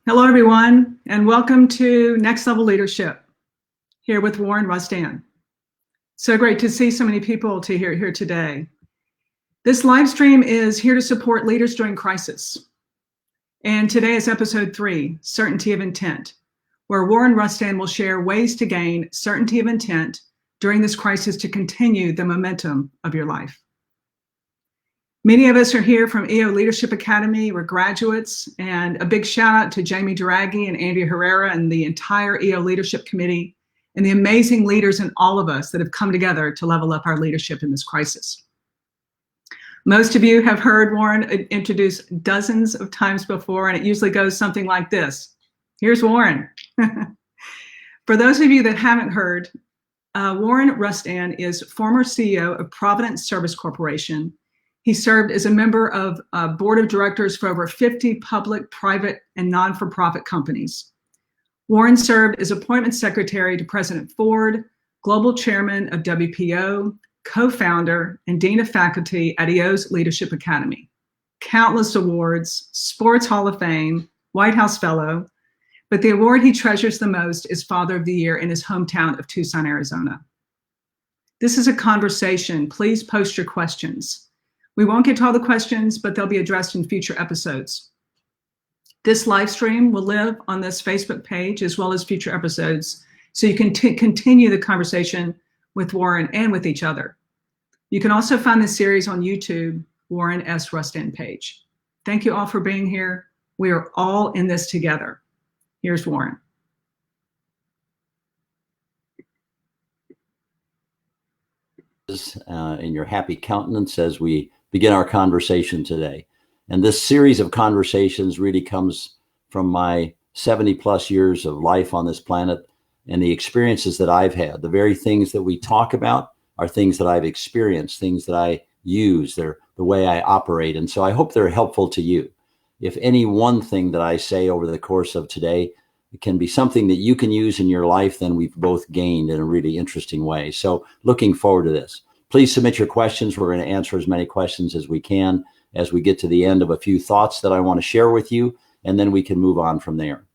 Hello, everyone, and welcome to Next Level Leadership here with Warren Rustand. So great to see so many people here today. This live stream is here to support leaders during crisis. And today is episode 3, Certainty of Intent, where Warren Rustand will share ways to gain certainty of intent during this crisis to continue the momentum of your life. Many of us are here from EO Leadership Academy. We're graduates, and a big shout out to Jamie Duhigg and Andrea Herrera and the entire EO Leadership Committee and the amazing leaders in all of us that have come together to level up our leadership in this crisis. Most of you have heard Warren introduce dozens of times before, and it usually goes something like this. Here's Warren. For those of you that haven't heard, Warren Rustand is former CEO of Providence Service Corporation. He served as a member of a board of directors for over 50 public, private, and non-for-profit companies. Warren served as appointment secretary to President Ford, global chairman of WPO, co-founder and dean of faculty at EO's Leadership Academy. Countless awards, Sports Hall of Fame, White House Fellow, but the award he treasures the most is Father of the Year in his hometown of Tucson, Arizona. This is a conversation. Please post your questions. We won't get to all the questions, but they'll be addressed in future episodes. This live stream will live on this Facebook page as well as future episodes, so you can continue the conversation with Warren and with each other. You can also find this series on YouTube, Warren S. Rustand page. Thank you all for being here. We are all in this together. Here's Warren. In your happy countenance as we begin our conversation today. And this series of conversations really comes from my 70 plus years of life on this planet and the experiences that I've had. The very things that we talk about are things that I've experienced, things that I use. They're the way I operate. And so I hope they're helpful to you. If any one thing that I say over the course of today it can be something that you can use in your life, then we've both gained in a really interesting way. So looking forward to this. Please submit your questions. We're going to answer as many questions as we can as we get to the end of a few thoughts that I want to share with you, and then we can move on from there.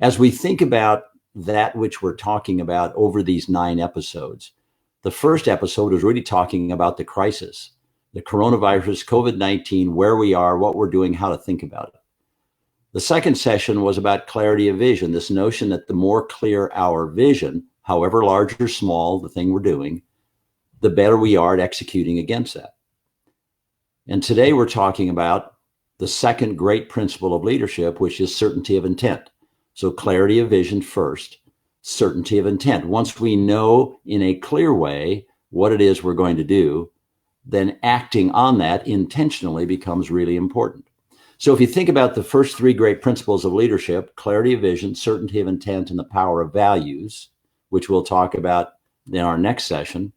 As we think about that which we're talking about over these 9 episodes, the first episode is really talking about the crisis, the coronavirus, COVID-19, where we are, what we're doing, how to think about it. The second session was about clarity of vision, this notion that the more clear our vision, however large or small the thing we're doing, the better we are at executing against that. And today we're talking about the second great principle of leadership, which is certainty of intent. So clarity of vision first, certainty of intent. Once we know in a clear way what it is we're going to do, then acting on that intentionally becomes really important. So if you think about the first 3 great principles of leadership, clarity of vision, certainty of intent, and the power of values, which we'll talk about in our next session,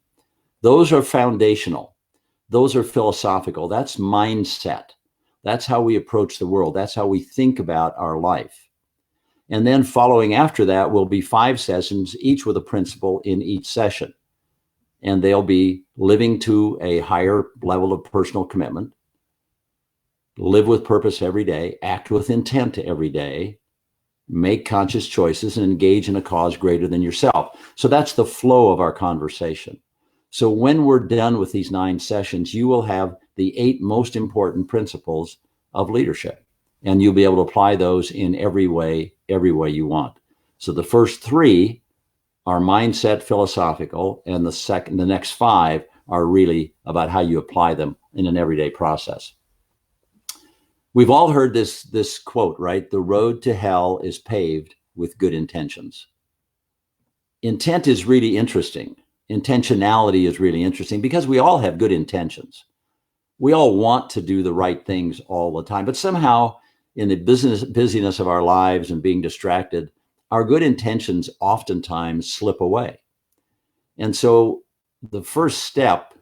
those are foundational. Those are philosophical. That's mindset. That's how we approach the world. That's how we think about our life. And then following after that will be 5 sessions, each with a principle in each session. And they'll be living to a higher level of personal commitment, live with purpose every day, act with intent every day, make conscious choices, and engage in a cause greater than yourself. So that's the flow of our conversation. So when we're done with these 9 sessions, you will have the 8 most important principles of leadership, and you'll be able to apply those in every way you want. So the first 3 are mindset, philosophical, and the next 5 are really about how you apply them in an everyday process. We've all heard this quote, right? The road to hell is paved with good intentions. Intent is really interesting. Intentionality is really interesting because we all have good intentions. We all want to do the right things all the time, but somehow in the busyness of our lives and being distracted, our good intentions oftentimes slip away. And so the first step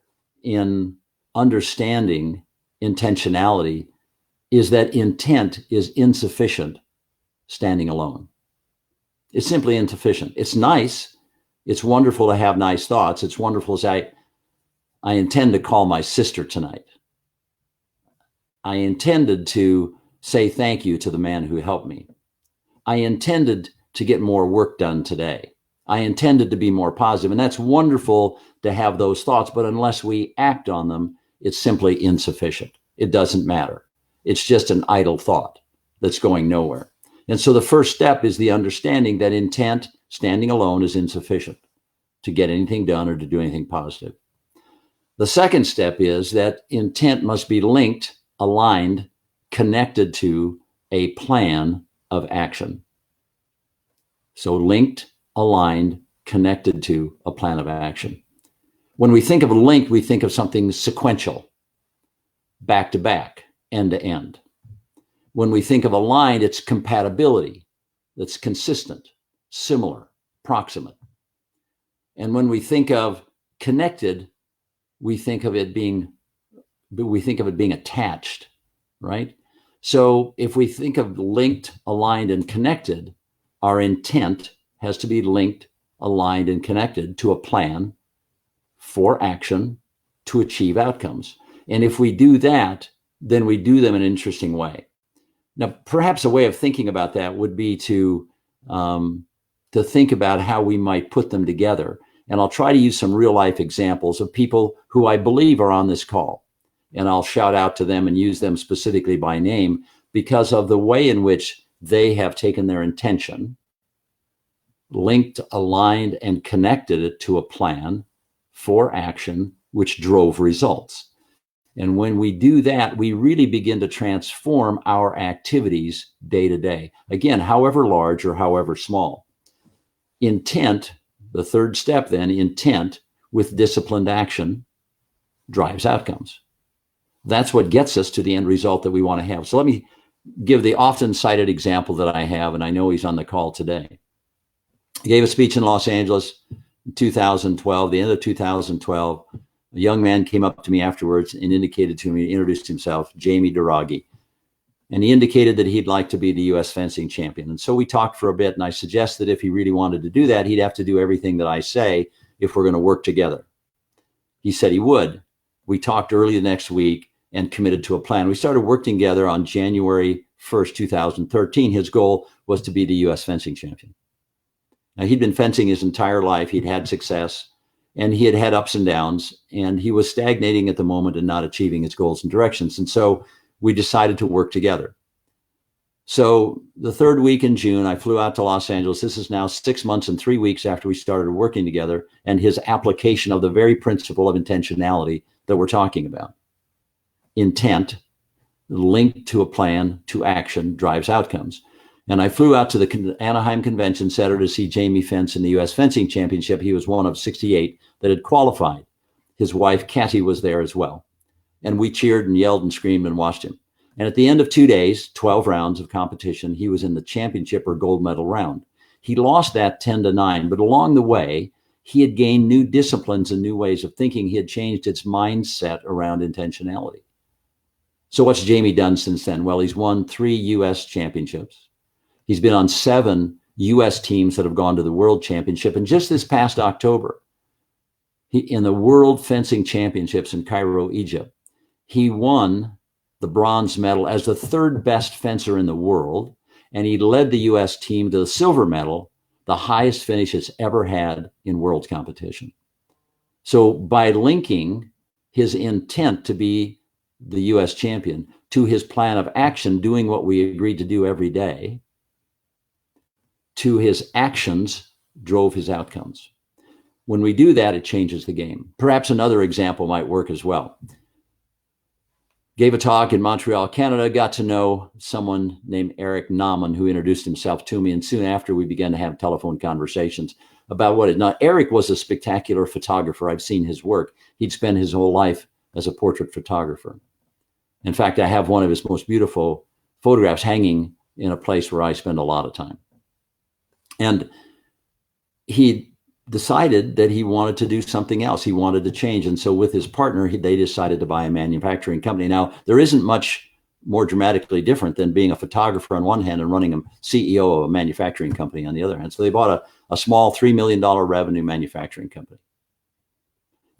in understanding intentionality is that intent is insufficient standing alone. It's simply insufficient. It's nice. It's wonderful to have nice thoughts. It's wonderful to say, I intend to call my sister tonight. I intended to say thank you to the man who helped me. I intended to get more work done today. I intended to be more positive. And that's wonderful to have those thoughts, but unless we act on them, it's simply insufficient. It doesn't matter. It's just an idle thought that's going nowhere. And so the first step is the understanding that intent, standing alone, is insufficient to get anything done or to do anything positive. The second step is that intent must be linked, aligned, connected to a plan of action. So linked, aligned, connected to a plan of action. When we think of linked, we think of something sequential, back to back, end to end. When we think of aligned, it's compatibility that's consistent, similar, proximate. And when we think of connected, we think of it being attached, right? So if we think of linked, aligned, and connected, our intent has to be linked, aligned, and connected to a plan for action to achieve outcomes. And if we do that, then we do them in an interesting way. Now, perhaps a way of thinking about that would be to think about how we might put them together. And I'll try to use some real life examples of people who I believe are on this call. And I'll shout out to them and use them specifically by name because of the way in which they have taken their intention, linked, aligned, and connected it to a plan for action, which drove results. And when we do that, we really begin to transform our activities day to day. Again, however large or however small. Intent, the third step then, intent with disciplined action drives outcomes. That's what gets us to the end result that we want to have. So let me give the often cited example that I have, and I know he's on the call today. He gave a speech in Los Angeles in 2012, the end of 2012. A young man came up to me afterwards and indicated to me, introduced himself, Jamie Duhigg. And he indicated that he'd like to be the U.S. fencing champion. And so we talked for a bit, and I suggested if he really wanted to do that, he'd have to do everything that I say if we're going to work together. He said he would. We talked early the next week and committed to a plan. We started working together on January 1st, 2013. His goal was to be the U.S. fencing champion. Now, he'd been fencing his entire life. He'd had success, and he had had ups and downs, and he was stagnating at the moment and not achieving his goals and directions. And so we decided to work together. So the third week in June, I flew out to Los Angeles. This is now 6 months and 3 weeks after we started working together, and his application of the very principle of intentionality that we're talking about. Intent linked to a plan to action drives outcomes. And I flew out to the Anaheim Convention Center to see Jamie fence in the U.S. Fencing Championship. He was one of 68 that had qualified. His wife, Kathy, was there as well. And we cheered and yelled and screamed and watched him. And at the end of 2 days, 12 rounds of competition, he was in the championship or gold medal round. He lost that 10-9, but along the way, he had gained new disciplines and new ways of thinking. He had changed its mindset around intentionality. So what's Jamie done since then? Well, he's won 3 U.S. championships. He's been on 7 U.S. teams that have gone to the World Championship. And just this past October, in the World Fencing Championships in Cairo, Egypt, he won the bronze medal as the 3rd best fencer in the world. And he led the U.S. team to the silver medal, the highest finish it's ever had in world competition. So by linking his intent to be the U.S. champion to his plan of action, doing what we agreed to do every day, to his actions drove his outcomes. When we do that, it changes the game. Perhaps another example might work as well. Gave a talk in Montreal, Canada, got to know someone named Eric Nauman, who introduced himself to me. And soon after, we began to have telephone conversations about what it is. Now, Eric was a spectacular photographer. I've seen his work. He'd spent his whole life as a portrait photographer. In fact, I have one of his most beautiful photographs hanging in a place where I spend a lot of time. And he decided that he wanted to do something else. He wanted to change. And so with his partner, they decided to buy a manufacturing company. Now, there isn't much more dramatically different than being a photographer on one hand and running a CEO of a manufacturing company on the other hand. So they bought a small $3 million revenue manufacturing company.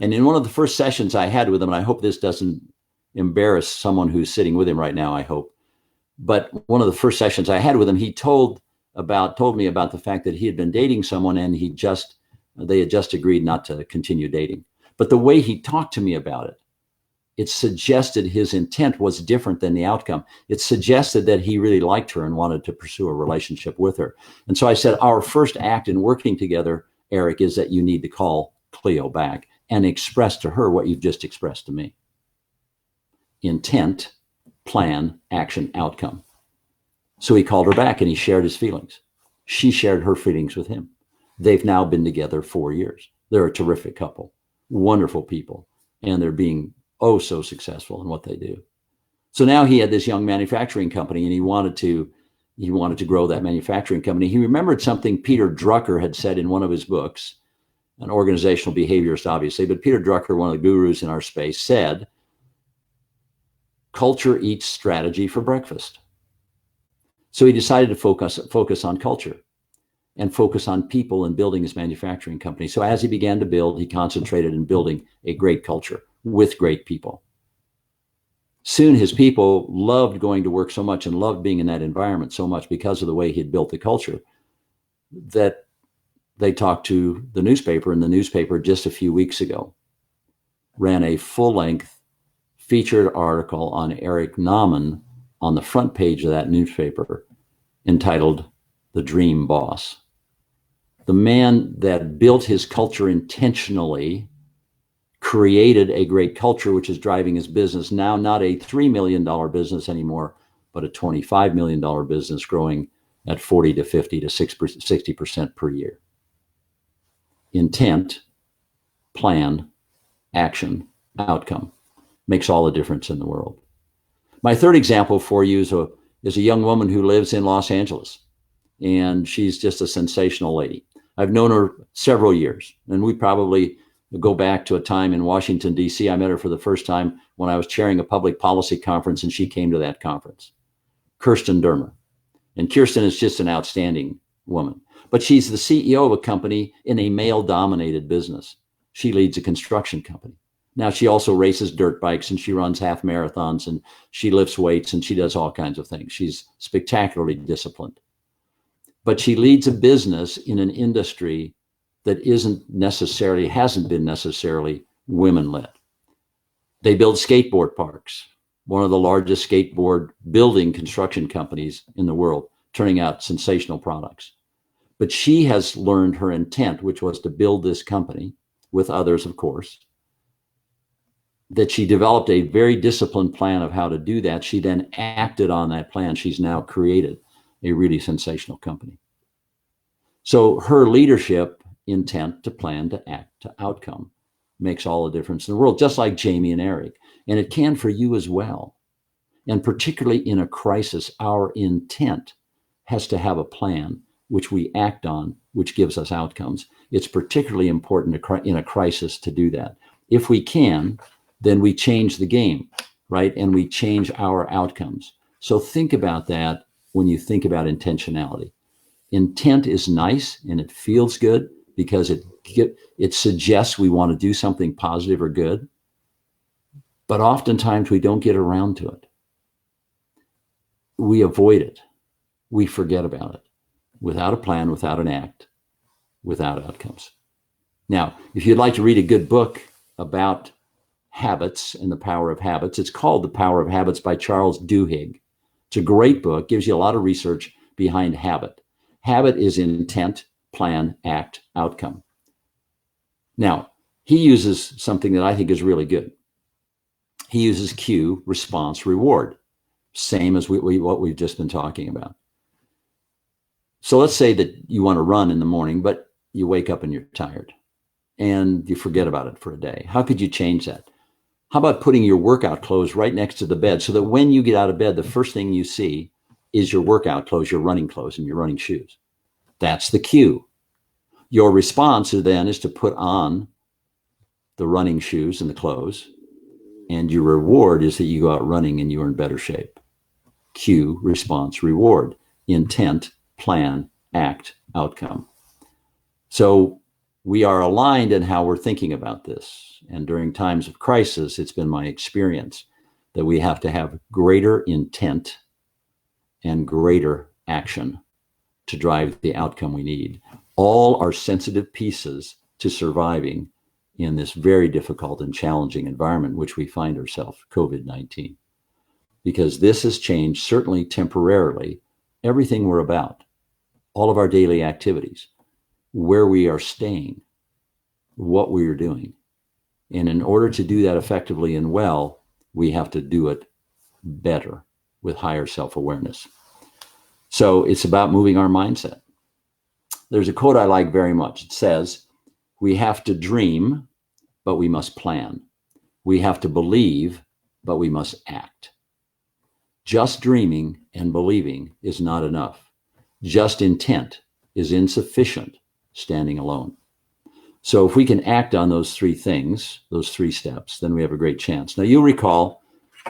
And in one of the first sessions I had with him, and I hope this doesn't embarrass someone who's sitting with him right now, I hope. But one of the first sessions I had with him, he told told me about the fact that he had been dating someone and they had just agreed not to continue dating. But the way he talked to me about it, it suggested his intent was different than the outcome. It suggested that he really liked her and wanted to pursue a relationship with her. And so I said, our first act in working together, Eric, is that you need to call Cleo back and express to her what you've just expressed to me. Intent, plan, action, outcome. So he called her back and he shared his feelings. She shared her feelings with him. They've now been together 4 years. They're a terrific couple, wonderful people, and they're being so successful in what they do. So now he had this young manufacturing company and he wanted to grow that manufacturing company. He remembered something Peter Drucker had said in one of his books, an organizational behaviorist, obviously, but Peter Drucker, one of the gurus in our space, said, culture eats strategy for breakfast. So he decided to focus on culture and focus on people and building his manufacturing company. So as he began to build, he concentrated in building a great culture with great people. Soon his people loved going to work so much and loved being in that environment so much because of the way he had built the culture that they talked to the newspaper, and the newspaper just a few weeks ago ran a full-length featured article on Eric Nauman on the front page of that newspaper entitled The Dream Boss. The man that built his culture intentionally created a great culture, which is driving his business now, not a $3 million business anymore, but a $25 million business growing at 40 to 50 to 60% per year. Intent, plan, action, outcome makes all the difference in the world. My third example for you is a young woman who lives in Los Angeles, and she's just a sensational lady. I've known her several years, and we probably go back to a time in Washington, D.C. I met her for the first time when I was chairing a public policy conference, and she came to that conference. Kirsten Dermer. And Kirsten is just an outstanding woman. But she's the CEO of a company in a male-dominated business. She leads a construction company. Now, she also races dirt bikes, and she runs half marathons, and she lifts weights, and she does all kinds of things. She's spectacularly disciplined. But she leads a business in an industry that hasn't been necessarily women-led. They build skateboard parks, one of the largest skateboard building construction companies in the world, turning out sensational products. But she has learned her intent, which was to build this company with others, of course, that she developed a very disciplined plan of how to do that. She then acted on that plan. She's now created a really sensational company. So her leadership, intent to plan, to act, to outcome makes all the difference in the world, just like Jamie and Eric. And it can for you as well. And particularly in a crisis, our intent has to have a plan which we act on, which gives us outcomes. It's particularly important in a crisis to do that. If we can, then we change the game, right? And we change our outcomes. So think about that when you think about intentionality. Intent is nice and it feels good because it suggests we want to do something positive or good, but oftentimes we don't get around to it. We avoid it. We forget about it. Without a plan, without an act, without outcomes. Now, if you'd like to read a good book about habits and the power of habits, it's called The Power of Habits by Charles Duhigg. It's a great book, gives you a lot of research behind habit. Habit is intent, plan, act, outcome. Now, he uses something that I think is really good. He uses cue, response, reward, same as what we've just been talking about. So let's say that you want to run in the morning, but you wake up and you're tired and you forget about it for a day. How could you change that? How about putting your workout clothes right next to the bed so that when you get out of bed, the first thing you see is your workout clothes, your running clothes, and your running shoes. That's the cue. Your response then is to put on the running shoes and the clothes, and your reward is that you go out running and you're in better shape. Cue, response, reward, intent, plan, act, outcome. So we are aligned in how we're thinking about this. And during times of crisis, it's been my experience that we have to have greater intent and greater action to drive the outcome we need. All are sensitive pieces to surviving in this very difficult and challenging environment in which we find ourselves, COVID-19. Because this has changed, certainly temporarily, everything we're about, all of our daily activities, where we are staying, what we are doing. And in order to do that effectively and well, we have to do it better with higher self-awareness. So it's about moving our mindset. There's a quote I like very much. It says, we have to dream, but we must plan. We have to believe, but we must act. Just dreaming and believing is not enough. Just intent is insufficient standing alone. So if we can act on those three things, those three steps, then we have a great chance. Now, you'll recall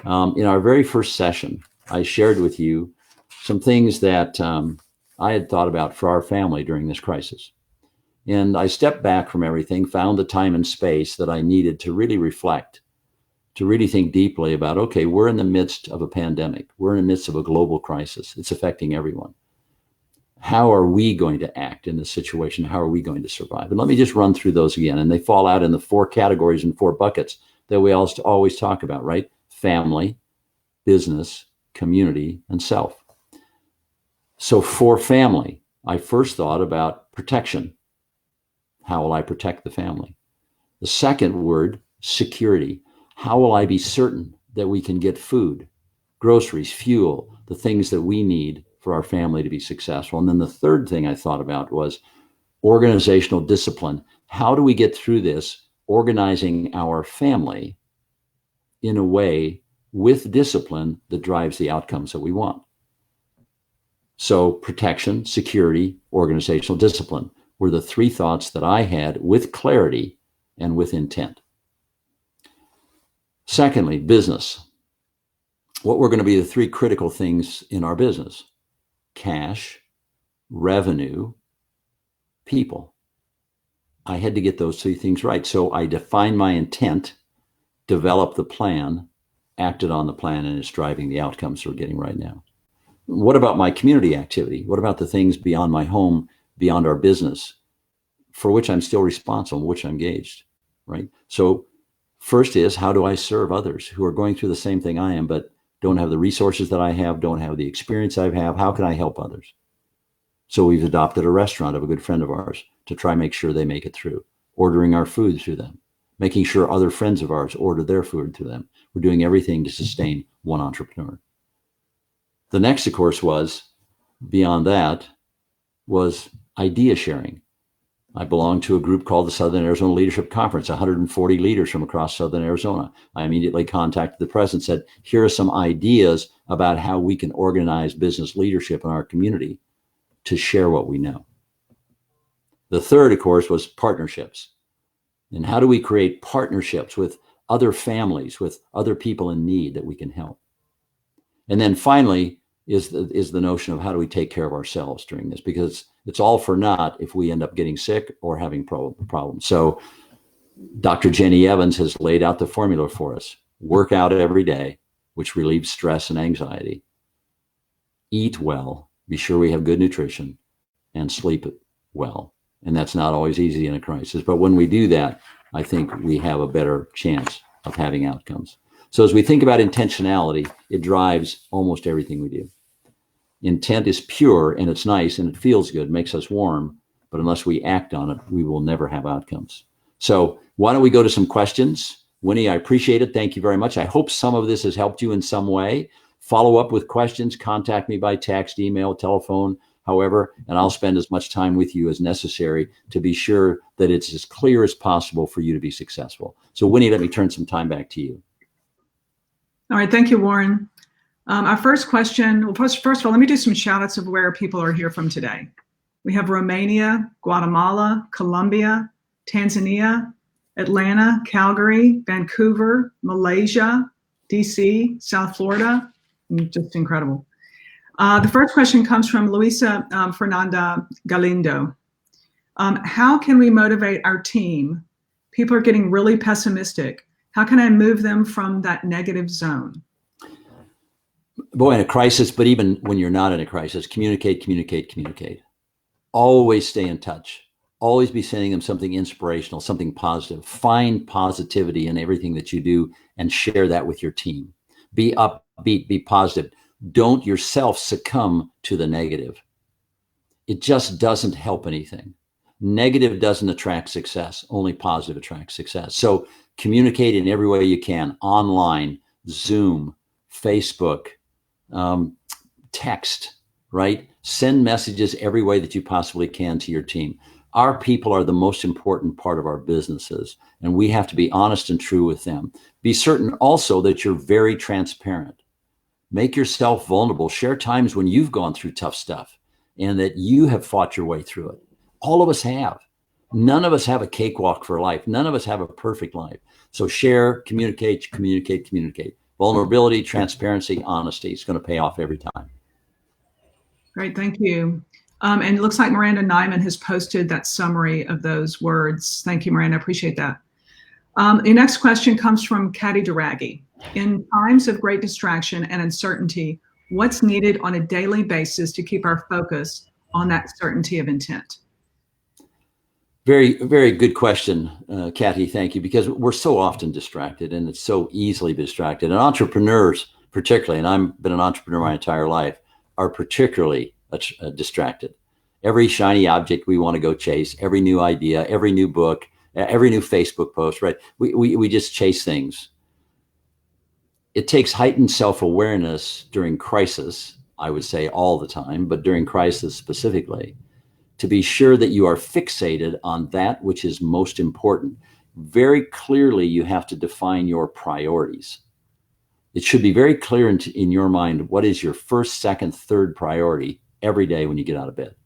in our very first session, I shared with you some things that I had thought about for our family during this crisis. And I stepped back from everything, found the time and space that I needed to really reflect, to really think deeply about, okay, we're in the midst of a pandemic. We're in the midst of a global crisis. It's affecting everyone. How are we going to act in this situation? How are we going to survive? And let me just run through those again. And they fall out in the 4 categories and 4 buckets that we always talk about, right? Family, business, community, and self. So for family, I first thought about protection. How will I protect the family? The second word, security. How will I be certain that we can get food, groceries, fuel, the things that we need for our family to be successful? And then the third thing I thought about was organizational discipline. How do we get through this, organizing our family in a way with discipline that drives the outcomes that we want? So protection, security, organizational discipline were the 3 thoughts that I had with clarity and with intent. Secondly, business. What were going to be the 3 critical things in our business? Cash, revenue, people. I had to get those 3 things right. So I defined my intent, developed the plan, acted on the plan, and it's driving the outcomes we're getting right now. What about my community activity? What about the things beyond my home, beyond our business, for which I'm still responsible, which I'm engaged, right? So first is, how do I serve others who are going through the same thing I am, but don't have the resources that I have, don't have the experience I have? How can I help others? So we've adopted a restaurant of a good friend of ours to try and make sure they make it through, ordering our food through them, making sure other friends of ours order their food through them. We're doing everything to sustain one entrepreneur. The next, of course, was, beyond that, was idea sharing. I belong to a group called the Southern Arizona Leadership Conference, 140 leaders from across Southern Arizona. I immediately contacted the president and said, here are some ideas about how we can organize business leadership in our community to share what we know. The third, of course, was partnerships. And how do we create partnerships with other families, with other people in need that we can help? And then finally is the notion of how do we take care of ourselves during this, because it's all for naught if we end up getting sick or having problems. So Dr. Jenny Evans has laid out the formula for us. Work out every day, which relieves stress and anxiety. Eat well, be sure we have good nutrition, and sleep well. And that's not always easy in a crisis, but when we do that, I think we have a better chance of having outcomes. So as we think about intentionality, it drives almost everything we do. Intent is pure and it's nice and it feels good, makes us warm, but unless we act on it, we will never have outcomes. So why don't we go to some questions? Winnie, I appreciate it. Thank you very much. I hope some of this has helped you in some way. Follow up with questions, contact me by text, email, telephone, however, and I'll spend as much time with you as necessary to be sure that it's as clear as possible for you to be successful. So Winnie, let me turn some time back to you. All right, thank you, Warren. Our first question, well, first of all, let me do some shout outs of where people are here from today. We have Romania, Guatemala, Colombia, Tanzania, Atlanta, Calgary, Vancouver, Malaysia, DC, South Florida, just incredible. The first question comes from Luisa Fernanda Galindo. How can we motivate our team? People are getting really pessimistic. How can I move them from that negative zone? Boy, in a crisis, but even when you're not in a crisis, communicate, communicate, communicate. Always stay in touch. Always be sending them something inspirational, something positive. Find positivity in everything that you do and share that with your team. Be upbeat, be positive. Don't yourself succumb to the negative. It just doesn't help anything. Negative doesn't attract success. Only positive attracts success. So communicate in every way you can, online, Zoom, Facebook, text, right? Send messages every way that you possibly can to your team. Our people are the most important part of our businesses, and we have to be honest and true with them. Be certain also that you're very transparent. Make yourself vulnerable. Share times when you've gone through tough stuff and that you have fought your way through it. All of us have. None of us have a cakewalk for life. None of us have a perfect life. So share, communicate, communicate, communicate. Vulnerability, transparency, honesty. It's going to pay off every time. Great, thank you. And it looks like Miranda Nyman has posted that summary of those words. Thank you, Miranda, I appreciate that. The next question comes from Caddy Duragi. In times of great distraction and uncertainty, what's needed on a daily basis to keep our focus on that certainty of intent? Very, very good question, Kathy. Thank you, because we're so often distracted, and it's so easily distracted. And entrepreneurs, particularly, and I've been an entrepreneur my entire life, are particularly distracted. Every shiny object we want to go chase, every new idea, every new book, every new Facebook post, right? We just chase things. It takes heightened self-awareness during crisis, I would say all the time, but during crisis specifically, to be sure that you are fixated on that which is most important. Very clearly, you have to define your priorities. It should be very clear in your mind what is your first, second, third priority every day when you get out of bed.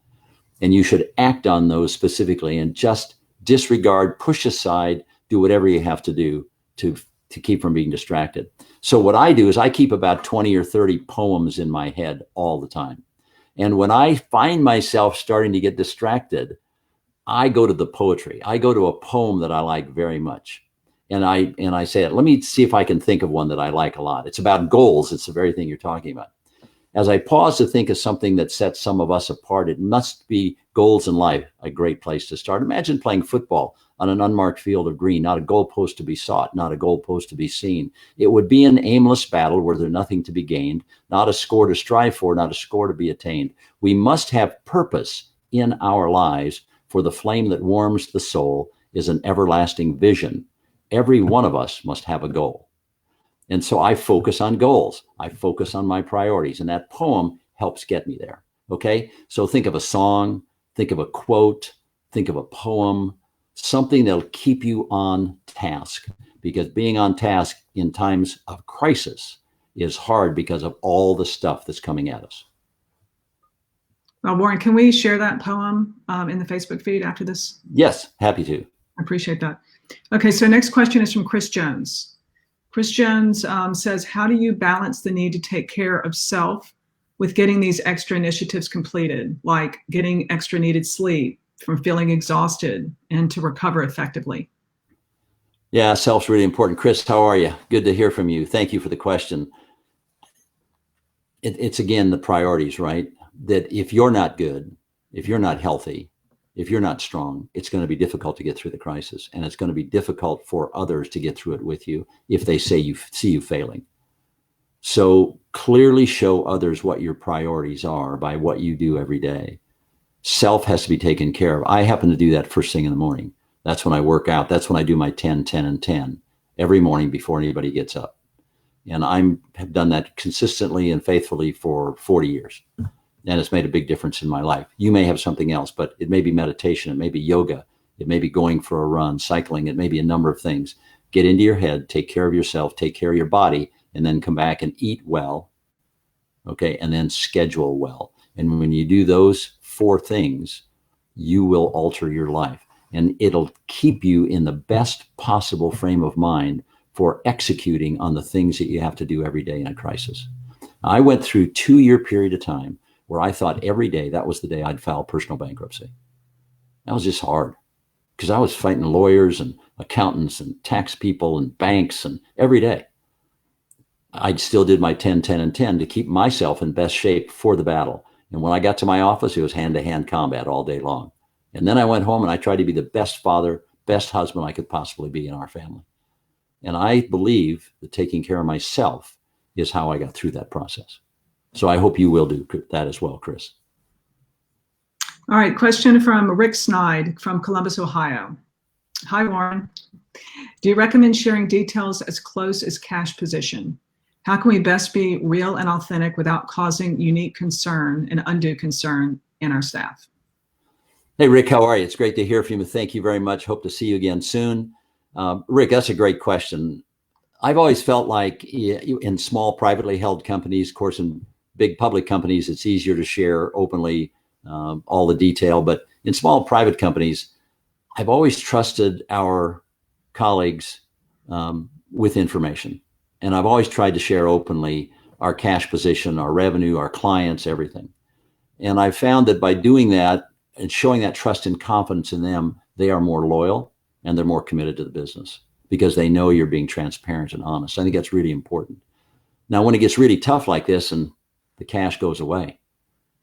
And you should act on those specifically and just disregard, push aside, do whatever you have to do to keep from being distracted. So what I do is I keep about 20 or 30 poems in my head all the time. And when I find myself starting to get distracted, I go to the poetry. I go to a poem that I like very much. And I say, let me see if I can think of one that I like a lot. It's about goals. It's the very thing you're talking about. As I pause to think of something that sets some of us apart, it must be goals in life, a great place to start. Imagine playing football on an unmarked field of green, not a goalpost to be sought, not a goalpost to be seen. It would be an aimless battle where there's nothing to be gained, not a score to strive for, not a score to be attained. We must have purpose in our lives, for the flame that warms the soul is an everlasting vision. Every one of us must have a goal. And so I focus on goals. I focus on my priorities. And that poem helps get me there. Okay. So think of a song, think of a quote, think of a poem, something that'll keep you on task, because being on task in times of crisis is hard because of all the stuff that's coming at us. Warren, can we share that poem in the Facebook feed after this? Yes, happy to. I appreciate that. Okay, so next question is from Chris Jones. Chris Jones says, how do you balance the need to take care of self with getting these extra initiatives completed, like getting extra needed sleep, from feeling exhausted, and to recover effectively? Yeah, self's really important. Chris, how are you? Good to hear from you. Thank you for the question. It's again, the priorities, right? That if you're not good, if you're not healthy, if you're not strong, it's going to be difficult to get through the crisis. And it's going to be difficult for others to get through it with you if they see you failing. So clearly show others what your priorities are by what you do every day. Self has to be taken care of. I happen to do that first thing in the morning. That's when I work out. That's when I do my 10, 10, and 10 every morning before anybody gets up. And I have done that consistently and faithfully for 40 years. And it's made a big difference in my life. You may have something else, but it may be meditation. It may be yoga. It may be going for a run, cycling. It may be a number of things. Get into your head, take care of yourself, take care of your body, and then come back and eat well. Okay. And then schedule well. And when you do those 4 things, you will alter your life, and it'll keep you in the best possible frame of mind for executing on the things that you have to do every day in a crisis. I went through a 2-year period of time where I thought every day that was the day I'd file personal bankruptcy. That was just hard because I was fighting lawyers and accountants and tax people and banks, and every day I still did my 10, 10, and 10 to keep myself in best shape for the battle. And when I got to my office, it was hand-to-hand combat all day long. And then I went home and I tried to be the best father, best husband I could possibly be in our family. And I believe that taking care of myself is how I got through that process. So I hope you will do that as well, Chris. All right, question from Rick Snide from Columbus, Ohio. Hi, Warren. Do you recommend sharing details as close as cash position? How can we best be real and authentic without causing unique concern and undue concern in our staff? Hey, Rick, how are you? It's great to hear from you. Thank you very much. Hope to see you again soon. Rick, that's a great question. I've always felt like in small privately held companies, of course, in big public companies, it's easier to share openly all the detail. But in small private companies, I've always trusted our colleagues with information. And I've always tried to share openly our cash position, our revenue, our clients, everything. And I found that by doing that and showing that trust and confidence in them, they are more loyal and they're more committed to the business because they know you're being transparent and honest. I think that's really important. Now, when it gets really tough like this and the cash goes away,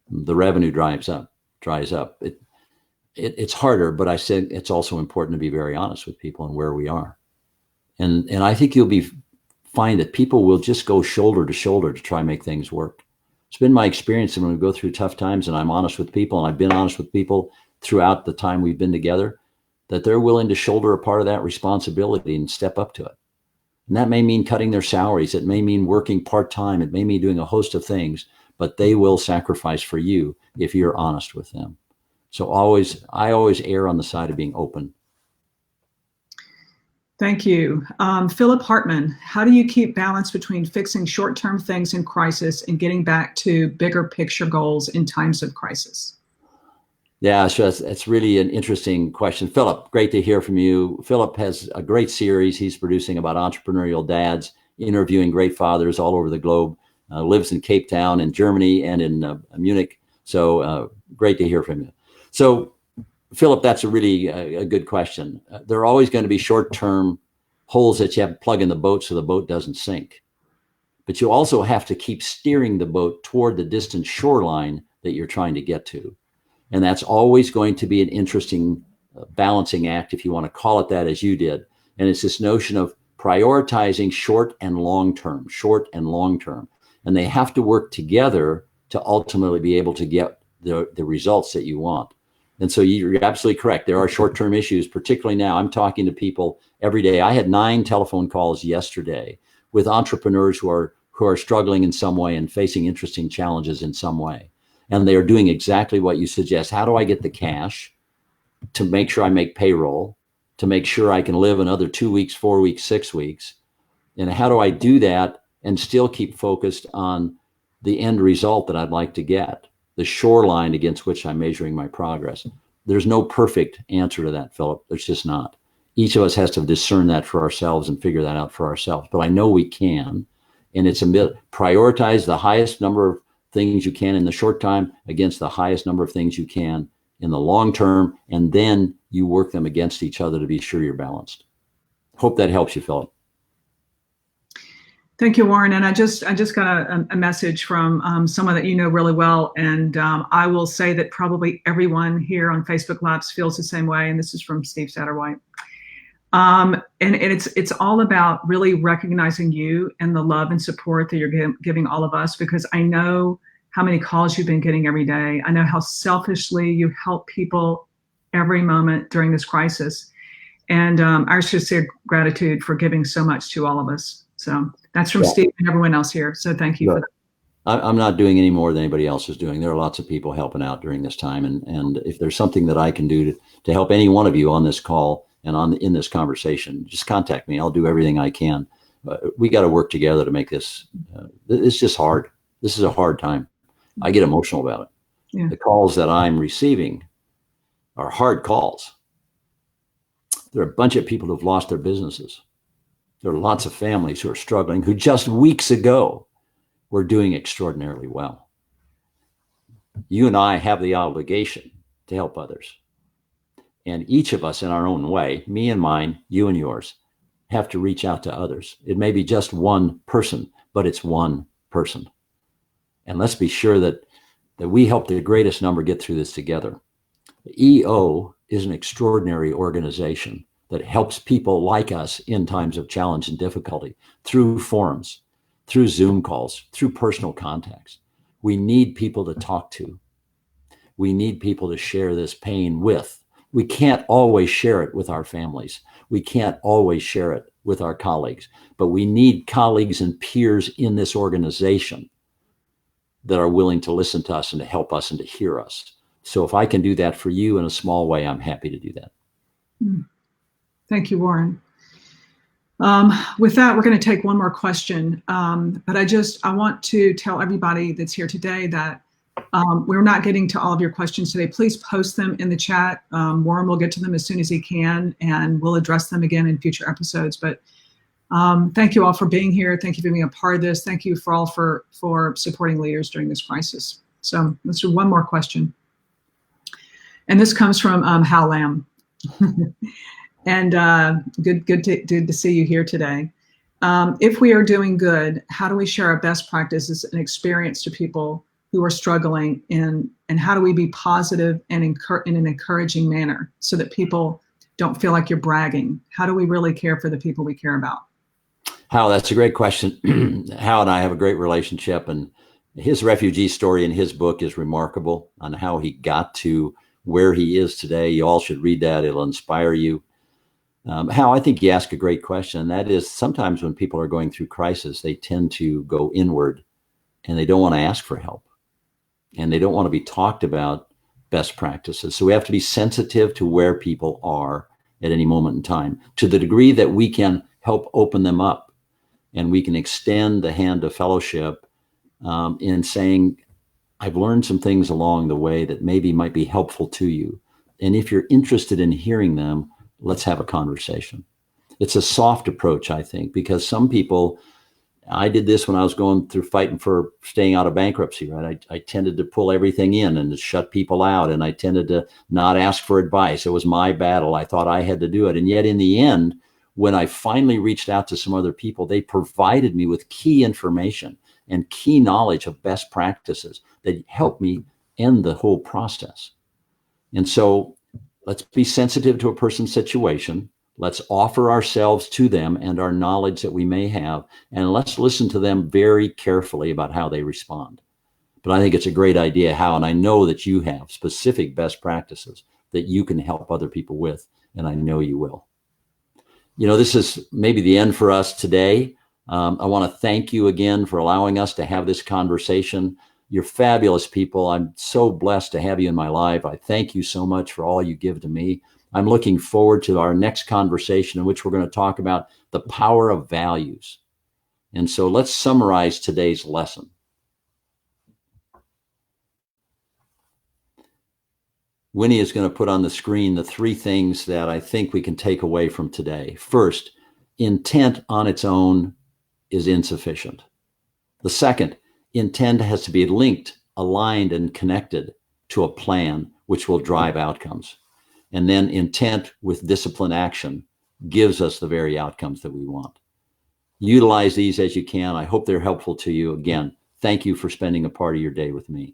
the revenue dries up. It's harder, but I said it's also important to be very honest with people and where we are. And I think you'll find that people will just go shoulder to shoulder to try and make things work. It's been my experience that when we go through tough times and I'm honest with people, and I've been honest with people throughout the time we've been together, that they're willing to shoulder a part of that responsibility and step up to it. And that may mean cutting their salaries. It may mean working part-time. It may mean doing a host of things, but they will sacrifice for you if you're honest with them. So I always err on the side of being open. Thank you. Philip Hartman, how do you keep balance between fixing short-term things in crisis and getting back to bigger picture goals in times of crisis? Yeah, so that's really an interesting question. Philip, great to hear from you. Philip has a great series he's producing about entrepreneurial dads, interviewing great fathers all over the globe, lives in Cape Town in Germany and in Munich. So great to hear from you. So Philip, that's a really a good question. There are always going to be short-term holes that you have to plug in the boat so the boat doesn't sink. But you also have to keep steering the boat toward the distant shoreline that you're trying to get to. And that's always going to be an interesting balancing act, if you want to call it that, as you did. And it's this notion of prioritizing short and long term. And they have to work together to ultimately be able to get the results that you want. And so you're absolutely correct. There are short-term issues, particularly now. I'm talking to people every day. I had 9 telephone calls yesterday with entrepreneurs who are struggling in some way and facing interesting challenges in some way. And they are doing exactly what you suggest. How do I get the cash to make sure I make payroll, to make sure I can live another 2 weeks, 4 weeks, 6 weeks? And how do I do that and still keep focused on the end result that I'd like to get? The shoreline against which I'm measuring my progress. There's no perfect answer to that, Philip. There's just not. Each of us has to discern that for ourselves and figure that out for ourselves. But I know we can. And it's prioritize the highest number of things you can in the short time against the highest number of things you can in the long term. And then you work them against each other to be sure you're balanced. Hope that helps you, Philip. Thank you, Warren. And I just got a message from someone that you know really well. And I will say that probably everyone here on Facebook Lives feels the same way. And this is from Steve Satterwhite. And it's all about really recognizing you and the love and support that you're giving all of us, because I know how many calls you've been getting every day. I know how selfishly you help people every moment during this crisis. And our sincere gratitude for giving so much to all of us. So that's from Steve and everyone else here. So thank you for that. I'm not doing any more than anybody else is doing. There are lots of people helping out during this time. And if there's something that I can do to help any one of you on this call and in this conversation, just contact me. I'll do everything I can. We got to work together to make this. It's just hard. This is a hard time. I get emotional about it. Yeah. The calls that I'm receiving are hard calls. There are a bunch of people who've lost their businesses. There are lots of families who are struggling, who just weeks ago were doing extraordinarily well. You and I have the obligation to help others. And each of us in our own way, me and mine, you and yours, have to reach out to others. It may be just one person, but it's one person. And let's be sure that that we help the greatest number get through this together. EO is an extraordinary organization that helps people like us in times of challenge and difficulty through forums, through Zoom calls, through personal contacts. We need people to talk to. We need people to share this pain with. We can't always share it with our families. We can't always share it with our colleagues, but we need colleagues and peers in this organization that are willing to listen to us and to help us and to hear us. So if I can do that for you in a small way, I'm happy to do that. Thank you, Warren. With that, we're going to take one more question. But I want to tell everybody that's here today that we're not getting to all of your questions today. Please post them in the chat. Warren will get to them as soon as he can, and we'll address them again in future episodes. But thank you all for being here. Thank you for being a part of this. Thank you for all for supporting leaders during this crisis. So let's do one more question. And this comes from Hal Lamb. And good to see you here today. If we are doing good, how do we share our best practices and experience to people who are struggling, and how do we be positive and in an encouraging manner so that people don't feel like you're bragging? How do we really care for the people we care about? Hal, that's a great question. Hal and I have a great relationship, and his refugee story in his book is remarkable on how he got to where he is today. You all should read that. It'll inspire you. Hal, I think you ask a great question, and that is sometimes when people are going through crisis, they tend to go inward and they don't want to ask for help, and they don't want to be talked about best practices. So we have to be sensitive to where people are at any moment in time, to the degree that we can help open them up and we can extend the hand of fellowship in saying, I've learned some things along the way that maybe might be helpful to you. And if you're interested in hearing them, let's have a conversation. It's a soft approach, I think, because some people, I did this when I was going through fighting for staying out of bankruptcy, right? I tended to pull everything in and to shut people out, and I tended to not ask for advice. It was my battle. I thought I had to do it. And yet in the end, when I finally reached out to some other people, they provided me with key information and key knowledge of best practices that helped me end the whole process. And so let's be sensitive to a person's situation. Let's offer ourselves to them and our knowledge that we may have, and let's listen to them very carefully about how they respond. But I think it's a great idea, Hal, and I know that you have specific best practices that you can help other people with, and I know you will. You know, this is maybe the end for us today. I want to thank you again for allowing us to have this conversation. You're fabulous people. I'm so blessed to have you in my life. I thank you so much for all you give to me. I'm looking forward to our next conversation in which we're going to talk about the power of values. And so let's summarize today's lesson. Winnie is going to put on the screen the 3 things that I think we can take away from today. First, intent on its own is insufficient. The second, intent has to be linked, aligned, and connected to a plan which will drive outcomes. And then intent with disciplined action gives us the very outcomes that we want. Utilize these as you can. I hope they're helpful to you. Again, thank you for spending a part of your day with me.